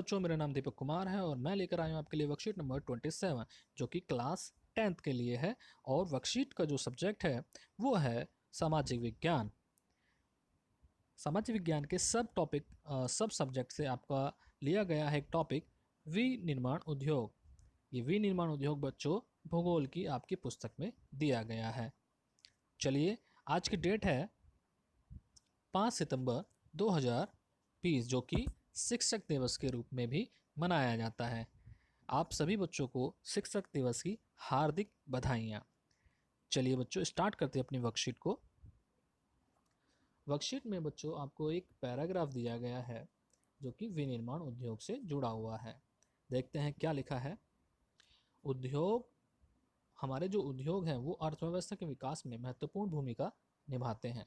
बच्चों, मेरा नाम दीपक कुमार है और मैं लेकर आया हूँ आपके लिए वर्कशीट नंबर 27 जो कि क्लास 10th के लिए है। और वर्कशीट का जो सब्जेक्ट है वो है सामाजिक विज्ञान। सामाजिक विज्ञान के सब सब्जेक्ट से आपका लिया गया है एक टॉपिक विनिर्माण उद्योग। ये विनिर्माण उद्योग बच्चों भूगोल की आपकी पुस्तक में दिया गया है। चलिए, आज की डेट है 5 सितंबर 2020 जो कि शिक्षक दिवस के रूप में भी मनाया जाता है। आप सभी बच्चों को शिक्षक दिवस की हार्दिक बधाइयाँ। चलिए बच्चों, स्टार्ट करते हैं अपनी वर्कशीट को। वर्कशीट में बच्चों आपको एक पैराग्राफ दिया गया है जो कि विनिर्माण उद्योग से जुड़ा हुआ है। देखते हैं क्या लिखा है। उद्योग, हमारे जो उद्योग हैं वो अर्थव्यवस्था के विकास में महत्वपूर्ण भूमिका निभाते हैं,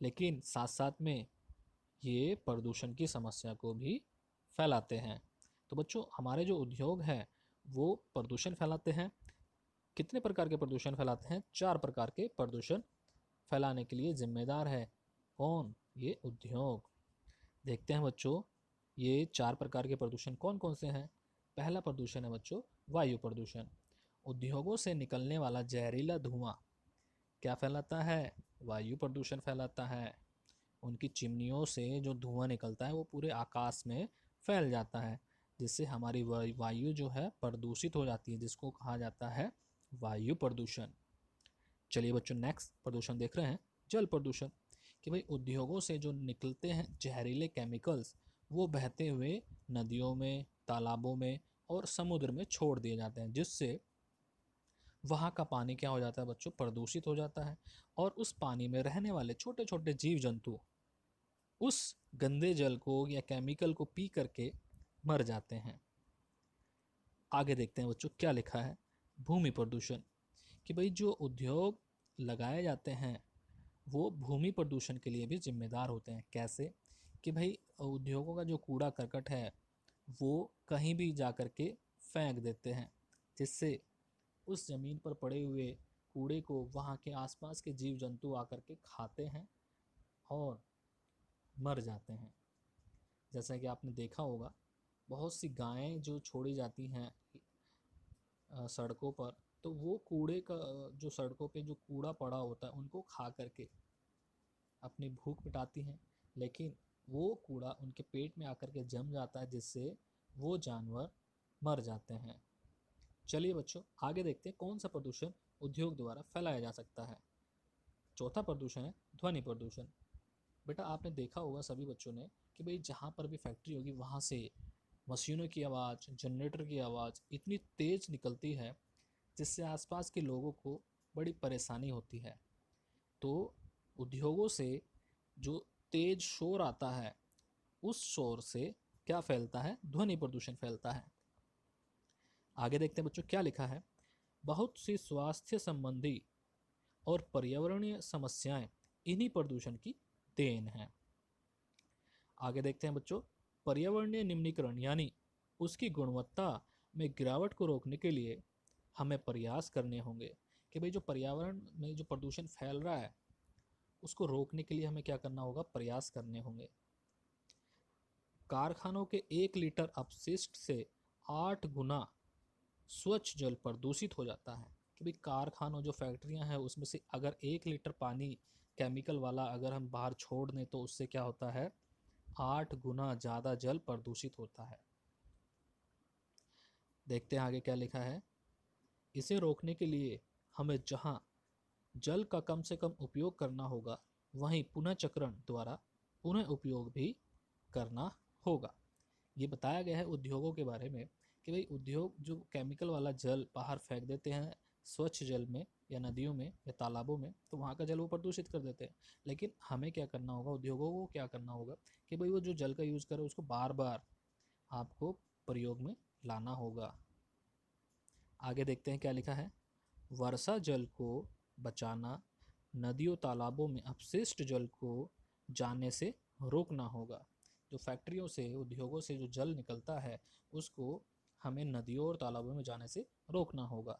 लेकिन साथ साथ में ये प्रदूषण की समस्या को भी फैलाते हैं। तो बच्चों, हमारे जो उद्योग हैं वो प्रदूषण फैलाते हैं। कितने प्रकार के प्रदूषण फैलाते हैं? 4 प्रकार के प्रदूषण फैलाने के लिए जिम्मेदार है। कौन? ये उद्योग। देखते हैं बच्चों, ये 4 प्रकार के प्रदूषण कौन कौन से हैं। पहला प्रदूषण है बच्चों वायु प्रदूषण। उद्योगों से निकलने वाला जहरीला धुआं क्या फैलाता है? वायु प्रदूषण फैलाता है। उनकी चिमनियों से जो धुआं निकलता है वो पूरे आकाश में फैल जाता है, जिससे हमारी वायु जो है प्रदूषित हो जाती है, जिसको कहा जाता है वायु प्रदूषण। चलिए बच्चों, नेक्स्ट प्रदूषण देख रहे हैं जल प्रदूषण। कि भाई उद्योगों से जो निकलते हैं जहरीले केमिकल्स वो बहते हुए नदियों में, तालाबों में और समुद्र में छोड़ दिए जाते हैं, जिससे वहाँ का पानी क्या हो जाता है बच्चों? प्रदूषित हो जाता है। और उस पानी में रहने वाले छोटे छोटे जीव जंतु उस गंदे जल को या केमिकल को पी करके मर जाते हैं। आगे देखते हैं बच्चों क्या लिखा है। भूमि प्रदूषण। कि भाई जो उद्योग लगाए जाते हैं वो भूमि प्रदूषण के लिए भी जिम्मेदार होते हैं। कैसे? कि भाई उद्योगों का जो कूड़ा करकट है वो कहीं भी जा कर के फेंक देते हैं, जिससे उस ज़मीन पर पड़े हुए कूड़े को वहाँ के आसपास के जीव जंतु आकर के खाते हैं और मर जाते हैं। जैसा कि आपने देखा होगा, बहुत सी गायें जो छोड़ी जाती हैं सड़कों पर, तो वो कूड़े का जो सड़कों पे जो कूड़ा पड़ा होता है उनको खा करके अपनी भूख मिटाती हैं, लेकिन वो कूड़ा उनके पेट में आकर के जम जाता है, जिससे वो जानवर मर जाते हैं। चलिए बच्चों, आगे देखते हैं कौन सा प्रदूषण उद्योग द्वारा फैलाया जा सकता है। चौथा प्रदूषण है ध्वनि प्रदूषण। बेटा, आपने देखा होगा सभी बच्चों ने कि भाई जहाँ पर भी फैक्ट्री होगी वहाँ से मशीनों की आवाज़, जनरेटर की आवाज़ इतनी तेज़ निकलती है जिससे आसपास के लोगों को बड़ी परेशानी होती है। तो उद्योगों से जो तेज शोर आता है उस शोर से क्या फैलता है? ध्वनि प्रदूषण फैलता है। आगे देखते हैं बच्चों क्या लिखा है। बहुत सी स्वास्थ्य संबंधी और पर्यावरणीय समस्याएं इन्हीं प्रदूषण की देन है। आगे देखते हैं बच्चों, पर्यावरणीय निम्नीकरण यानी उसकी गुणवत्ता में गिरावट को रोकने के लिए हमें प्रयास करने होंगे। कि भाई जो पर्यावरण में जो प्रदूषण फैल रहा है उसको रोकने के लिए हमें क्या करना होगा? प्रयास करने होंगे। कारखानों के 1 लीटर अपशिष्ट से 8 गुना स्वच्छ जल प्रदूषित हो जाता है। कि भाई कारखानों जो फैक्ट्रियां हैं उसमें से अगर 1 लीटर पानी केमिकल वाला अगर हम बाहर छोड़ दें तो उससे क्या होता है? 8 गुना ज़्यादा जल प्रदूषित होता है। देखते हैं आगे क्या लिखा है। इसे रोकने के लिए हमें जहां जल का कम से कम उपयोग करना होगा वहीं पुनः चक्रण द्वारा पुनः उपयोग भी करना होगा। ये बताया गया है उद्योगों के बारे में कि भाई उद्योग जो केमिकल वाला जल बाहर फेंक देते हैं स्वच्छ जल में या नदियों में या तालाबों में, तो वहाँ का जल वो प्रदूषित कर देते हैं। लेकिन हमें क्या करना होगा? उद्योगों को क्या करना होगा कि भाई वो जो जल का यूज़ करे उसको बार बार आपको प्रयोग में लाना होगा। आगे देखते हैं क्या लिखा है। वर्षा जल को बचाना, नदियों तालाबों में अपशिष्ट जल को जाने से रोकना होगा। जो फैक्ट्रियों से, उद्योगों से जो जल निकलता है उसको हमें नदियों और तालाबों में जाने से रोकना होगा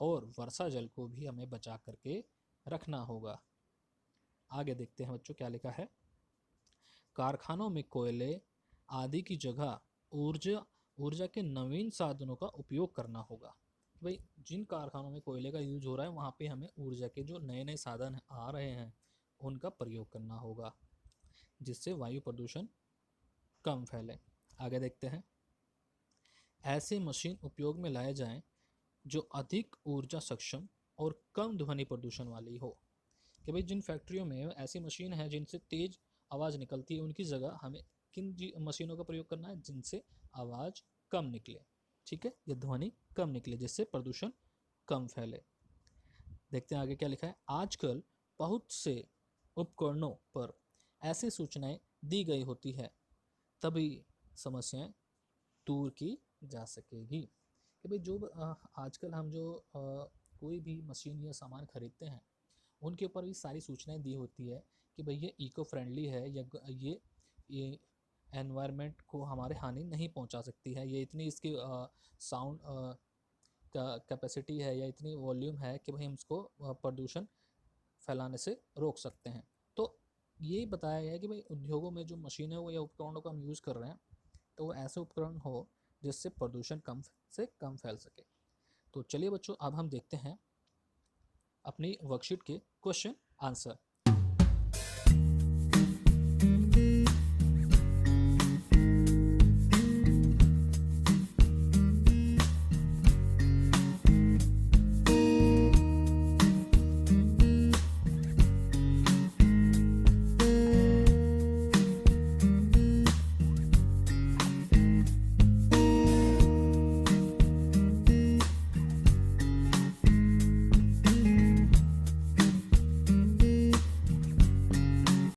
और वर्षा जल को भी हमें बचा करके रखना होगा। आगे देखते हैं बच्चों क्या लिखा है। कारखानों में कोयले, आदि की जगह ऊर्जा के नवीन साधनों का उपयोग करना होगा। भाई जिन कारखानों में कोयले का यूज हो रहा है वहाँ पे हमें ऊर्जा के जो नए नए साधन आ रहे हैं उनका प्रयोग करना होगा, जिससे वायु प्रदूषण कम फैले। आगे देखते हैं, ऐसे मशीन उपयोग में लाए जाएं जो अधिक ऊर्जा सक्षम और कम ध्वनि प्रदूषण वाली हो। कि भाई जिन फैक्ट्रियों में ऐसी मशीन है जिनसे तेज आवाज़ निकलती है, उनकी जगह हमें किन मशीनों का प्रयोग करना है जिनसे आवाज़ कम निकले, ठीक है, या ध्वनि कम निकले, जिससे प्रदूषण कम फैले। देखते हैं आगे क्या लिखा है। आजकल बहुत से उपकरणों पर ऐसी सूचनाएं दी गई होती है, तभी समस्याएं दूर की जा सकेगी। कि भाई जो आजकल हम जो कोई भी मशीन या सामान खरीदते हैं उनके ऊपर भी सारी सूचनाएं दी होती है कि भाई ये इको फ्रेंडली है, या ये एनवायरनमेंट को हमारे हानि नहीं पहुंचा सकती है, ये इतनी इसकी साउंड कैपेसिटी है या इतनी वॉल्यूम है कि भाई हम इसको प्रदूषण फैलाने से रोक सकते हैं। तो ये बताया गया है कि भाई उद्योगों में जो मशीनें हो या उपकरणों का हम यूज़ कर रहे हैं तो वो ऐसे उपकरण हो जिससे प्रदूषण कम से कम फैल सके। तो चलिए बच्चों, अब हम देखते हैं अपनी वर्कशीट के क्वेश्चन आंसर।